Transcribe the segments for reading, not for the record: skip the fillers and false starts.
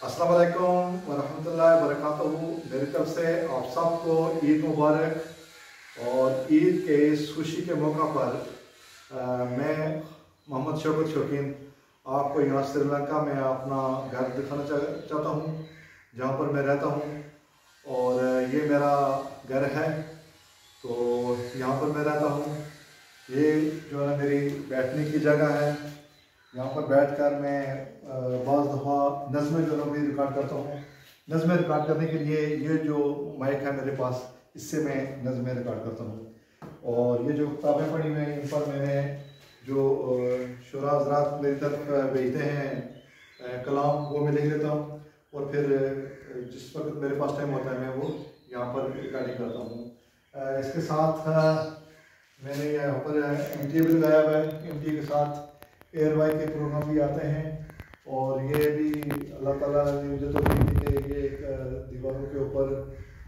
अस्सलाम वालेकुम वरहमतुल्लाहि वबरकातुहू। मेरी तरफ से आप सबको ईद मुबारक। और ईद के इस खुशी के मौका पर मैं मोहम्मद शौकत शौकीन आपको यहाँ श्रीलंका में अपना घर दिखाना चाहता हूँ, जहाँ पर मैं रहता हूँ। और ये मेरा घर है, तो यहाँ पर मैं रहता हूँ। ये जो है मेरी बैठने की जगह है। यहाँ पर बैठकर मैं बाज़ दफ़ा नज़में जो है मैं रिकॉर्ड करता हूँ। नज़में रिकॉर्ड करने के लिए ये जो माइक है मेरे पास, इससे मैं नज़में रिकॉर्ड करता हूँ। और ये जो किताबें पढ़ी हुई हैं, इन पर मैंने जो शुरा हज़रात मेरी तरफ भेजते हैं कलाम, वो मैं लिख लेता हूँ। और फिर जिस वक्त मेरे पास टाइम होता है मैं वो यहाँ पर रिकॉर्डिंग करता हूँ। इसके साथ मैंने यहाँ पर MTA भी लगाया हुआ है। MTA के साथ एयरवाई के प्रोग्राम भी आते हैं। और ये भी अल्लाह ताला ने मुझे तो दी थी कि ये दीवारों के ऊपर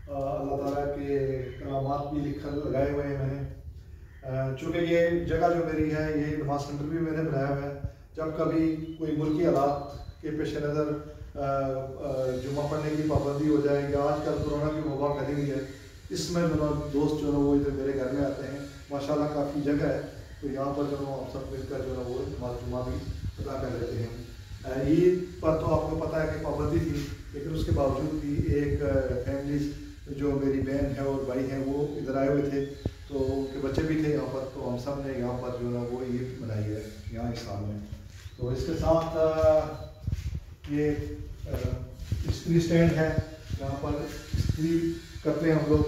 अल्लाह ताला के कलामात भी लिखकर लगाए हुए हैं मैंने। चूँकि ये जगह जो मेरी है, ये नमाज सेंटर भी मैंने बनाया हुआ है। जब कभी कोई मुल्की हालात के पेश नज़र जुम्मा पढ़ने की पाबंदी हो जाए, या आजकल कोरोना की वबा फैली हुई है, इसमें मेरा दोस्त जो है वो इधर मेरे घर में आते हैं। माशाल्लाह काफ़ी जगह है, तो यहाँ पर जो हम सब मिलकर जो है वो नमाज जुम्मा भी अदा कर लेते हैं। ईद पर तो आपको पता है कि पाबंदी थी, लेकिन उसके बावजूद भी एक फैमिली जो मेरी बहन है और भाई हैं वो इधर आए हुए थे, तो उनके बच्चे भी थे यहाँ पर। तो हम सब ने यहाँ पर जो है वो ईद मनाई है यहाँ इस साल में। तो इसके साथ ये स्त्री स्टैंड है, यहाँ पर स्त्री करते हैं हम लोग।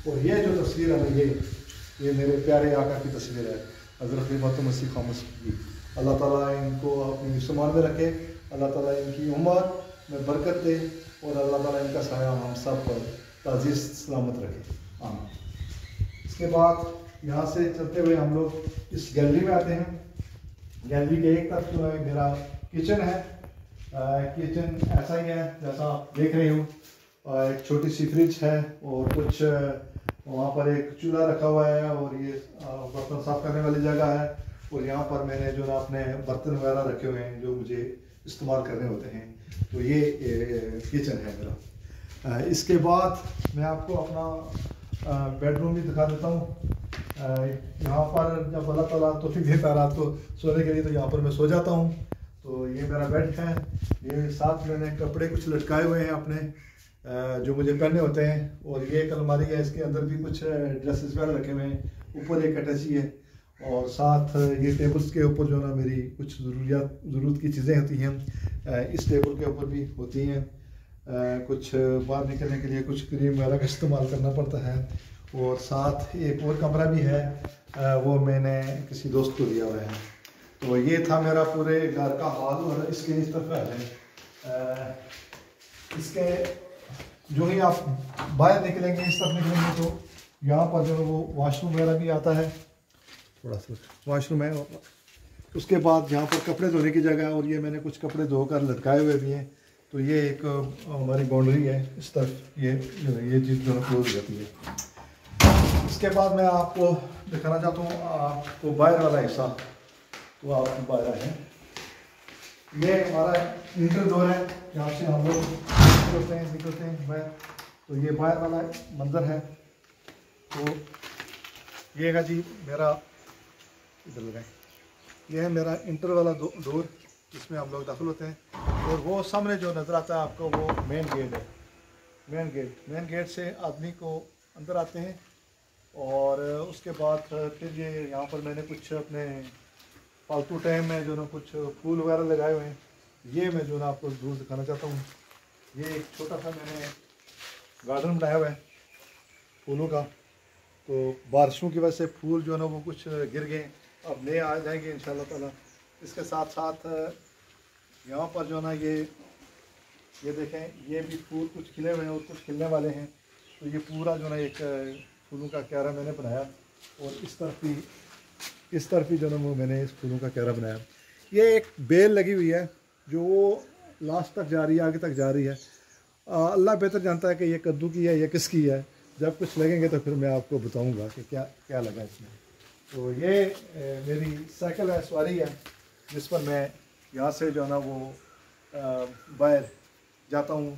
और ये जो तस्वीर है ना, ये मेरे प्यारे आका की तस्वीर है, हज़रत क़यामत मसीह ख़ामस की। अल्लाह ताला इनको अपनी संभाल में रखे, अल्लाह ताला इनकी उम्र में बरकत दे, और अल्लाह ताला इनका साया हम सब पर ताज़ीज़ सलामत रखे, आमीन। इसके बाद यहाँ से चलते हुए हम लोग इस गैलरी में आते हैं। गैलरी के एक तरफ जो है मेरा किचन है। किचन ऐसा ही है जैसा आप देख रहे हो। एक छोटी सी फ्रिज है, और कुछ वहाँ पर एक चूल्हा रखा हुआ है, और ये बर्तन साफ करने वाली जगह है। और यहाँ पर मैंने जो ना अपने बर्तन वगैरह रखे हुए हैं जो मुझे इस्तेमाल करने होते हैं। तो ये किचन है मेरा। इसके बाद मैं आपको अपना बेडरूम भी दिखा देता हूँ। यहाँ पर जब अल्लाह ताला तौफीक देता है रात को सोने के लिए, तो यहाँ पर मैं सो जाता हूँ। तो ये मेरा बेड है। ये साथ मैंने कपड़े कुछ लटकाए हुए हैं अपने, जो मुझे पहनने होते हैं। और ये एक अलमारी है, इसके अंदर भी कुछ ड्रेसेस वगैरह रखे हुए हैं। ऊपर एक अटैची है, और साथ ये टेबल्स के ऊपर जो ना मेरी कुछ ज़रूरत की चीज़ें होती हैं, इस टेबल के ऊपर भी होती हैं। कुछ बाहर निकलने के लिए कुछ क्रीम वगैरह का इस्तेमाल करना पड़ता है। और साथ एक और कमरा भी है, वो मैंने किसी दोस्त को दिया हुआ है। तो ये था मेरा पूरे घर का हाल। और इसके इस तरफ है, इसके जो ही आप बाहर निकलेंगे, इस तरफ निकलेंगे, तो यहाँ पर जो वो वॉशरूम वगैरह भी आता है, थोड़ा सा वॉशरूम है। उसके बाद यहाँ पर कपड़े धोने की जगह है, और ये मैंने कुछ कपड़े धोकर लटकाए हुए भी हैं। तो ये एक हमारी बाउंड्री है, इस तरफ ये चीज़ जो है क्लोज हो जाती है। इसके बाद मैं आपको दिखाना चाहता हूँ आपको बाहर वाला हिस्सा। तो आप बाहर आए हैं, ये हमारा इंटर डोर है, यहाँ से हम लोग निकलते हैं बाहर। तो ये बाहर वाला मंजर है। तो ये है जी मेरा, इधर लगाएं, ये है मेरा इंटर वाला डोर, जिसमें हम लोग दाखिल होते हैं। और वो सामने जो नज़र आता है आपको, वो मेन गेट है। मेन गेट से आदमी को अंदर आते हैं। और उसके बाद फिर ये यहाँ पर मैंने कुछ अपने फालतू टाइम में जो ना कुछ फूल वगैरह लगाए हुए हैं। ये मैं जो ना आपको दूर दिखाना चाहता हूँ। ये एक छोटा सा मैंने गार्डन बनाया हुआ है फूलों का। तो बारिशों की वजह से फूल जो है ना वो कुछ गिर गए, अब नए आ जाएंगे इंशाल्लाह ताला। इसके साथ साथ यहाँ पर जो है ना ये देखें, ये भी फूल कुछ खिले हुए हैं और कुछ खिलने वाले हैं। तो ये पूरा जो ना एक फूलों का क्यारा मैंने बनाया। और इस तरफ भी जो ना वो मैंने इस फूलों का क्यारा बनाया। ये एक बेल लगी हुई है जो लास्ट तक जा रही है, आगे तक जा रही है। अल्लाह बेहतर जानता है कि ये कद्दू की है या किसकी है। जब कुछ लगेंगे तो फिर मैं आपको बताऊंगा कि क्या क्या लगा इसमें। तो ये मेरी साइकिल है, सवारी है, जिस पर मैं यहाँ से जो है ना वो बाहर जाता हूँ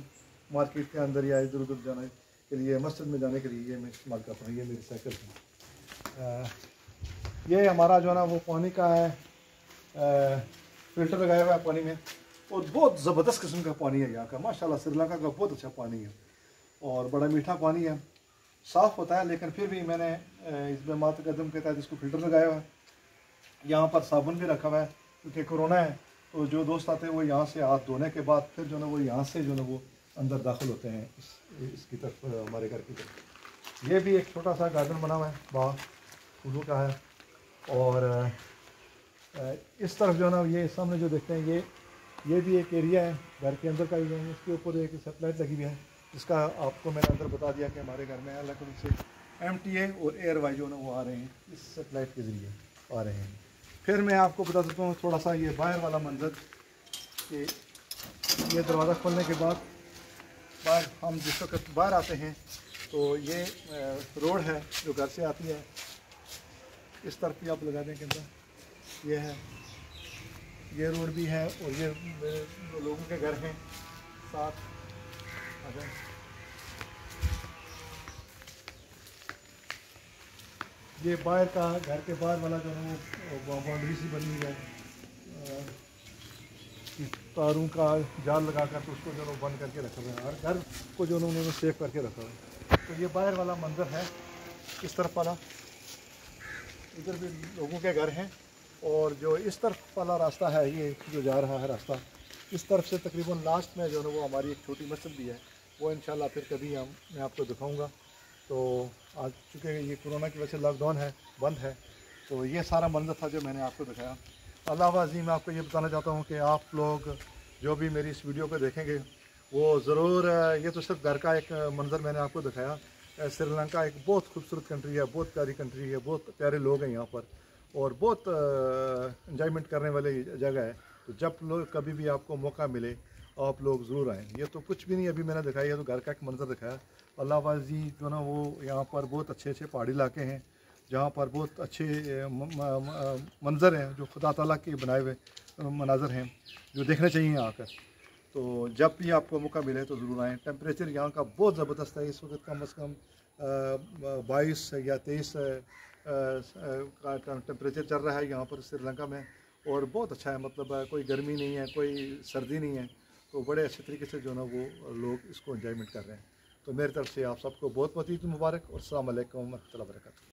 मार्केट के अंदर या इधर उधर जाने के लिए, मस्जिद में जाने के लिए ये मैं इस्तेमाल करता हूँ। ये मेरी साइकिल है। ये हमारा जो है ना वो पानी का है, फ़िल्टर लगाया हुआ है पानी में, और बहुत ज़बरदस्त किस्म का पानी है यहाँ का, माशाल्लाह श्रीलंका का बहुत अच्छा पानी है और बड़ा मीठा पानी है, साफ़ होता है। लेकिन फिर भी मैंने इसमें मात कदम के तहत इसको फ़िल्टर लगाया हुआ है। यहाँ पर साबुन भी रखा हुआ है क्योंकि कोरोना है, तो जो दोस्त आते हैं वो यहाँ से हाथ धोने के बाद फिर जो है वो यहाँ से जो है वो अंदर दाखिल होते हैं इसकी तरफ, हमारे घर की तरफ। ये भी एक छोटा सा गार्डन बना हुआ है, बाग फूलों का है। और इस तरफ जो है ना ये सामने जो देखते हैं ये भी एक एरिया है घर के अंदर का ही है। इसके ऊपर एक सेटेलाइट लगी हुई है जिसका आपको मैंने अंदर बता दिया कि हमारे घर में अलग से MTA और एयर वाई जो है वो आ रहे हैं, इस सेटेलाइट के ज़रिए आ रहे हैं। फिर मैं आपको बता देता हूँ थोड़ा सा ये बाहर वाला मंजर कि ये दरवाज़ा खोलने के बाद बाहर हम जिस वक्त बाहर आते हैं तो ये रोड है जो घर से आती है, इस तरफ भी आप लगा दें के अंदर ये है, ये रोड भी है और ये मेरे लोगों के घर हैं साथ। ये बाहर का घर के बाहर वाला जो है वो बाउंड्री सी बनी हुई है, तारों का जाल लगा कर तो उसको जो है बंद करके रखा हुआ है, हर घर को जो उन्होंने सेव करके रखा हुआ है। तो ये बाहर वाला मंजर है, इस तरफ वाला, इधर भी लोगों के घर हैं। और जो इस तरफ वाला रास्ता है ये जो जा रहा है रास्ता, इस तरफ से तकरीबन लास्ट में जो है वो हमारी एक छोटी मस्जिद भी है, वो इंशाल्लाह फिर कभी मैं आपको दिखाऊंगा। तो आज चूँकि ये कोरोना की वजह से लॉकडाउन है, बंद है, तो ये सारा मंजर था जो मैंने आपको दिखाया। अल्लाह अज़ीम मैं आपको ये बताना चाहता हूँ कि आप लोग जो भी मेरी इस वीडियो को देखेंगे वो ज़रूर, ये तो सिर्फ घर का एक मंजर मैंने आपको दिखाया। श्रीलंका एक बहुत खूबसूरत कंट्री है, बहुत प्यारी कंट्री है, बहुत प्यारे लोग हैं यहाँ पर और बहुत इंजॉयमेंट करने वाली जगह है। तो जब लोग कभी भी आपको मौका मिले आप लोग ज़रूर आएँ। ये तो कुछ भी नहीं अभी मैंने दिखाई है, तो घर का एक मंजर दिखाया। अल्लाह वाजी जो ना वो यहाँ पर बहुत अच्छे अच्छे पहाड़ी इलाके हैं जहाँ पर बहुत अच्छे मंजर हैं जो खुदा ताला के बनाए हुए मनाजर हैं जो देखने चाहिए आकर। तो जब भी आपको मौका मिले तो ज़रूर आएँ। टेम्परेचर यहाँ का बहुत ज़बरदस्त है, इस वक्त कम अज़ कम 22 या 23 का टेम्परेचर चल रहा है यहाँ पर श्रीलंका में, और बहुत अच्छा है। मतलब कोई गर्मी नहीं है, कोई सर्दी नहीं है, तो बड़े अच्छे तरीके से जो ना वो लोग इसको एंजॉयमेंट कर रहे हैं। तो मेरी तरफ से आप सबको बहुत बहुत ईद मुबारक और अस्सलाम वालेकुम व रहमतुल्लाहि व बरकातहू।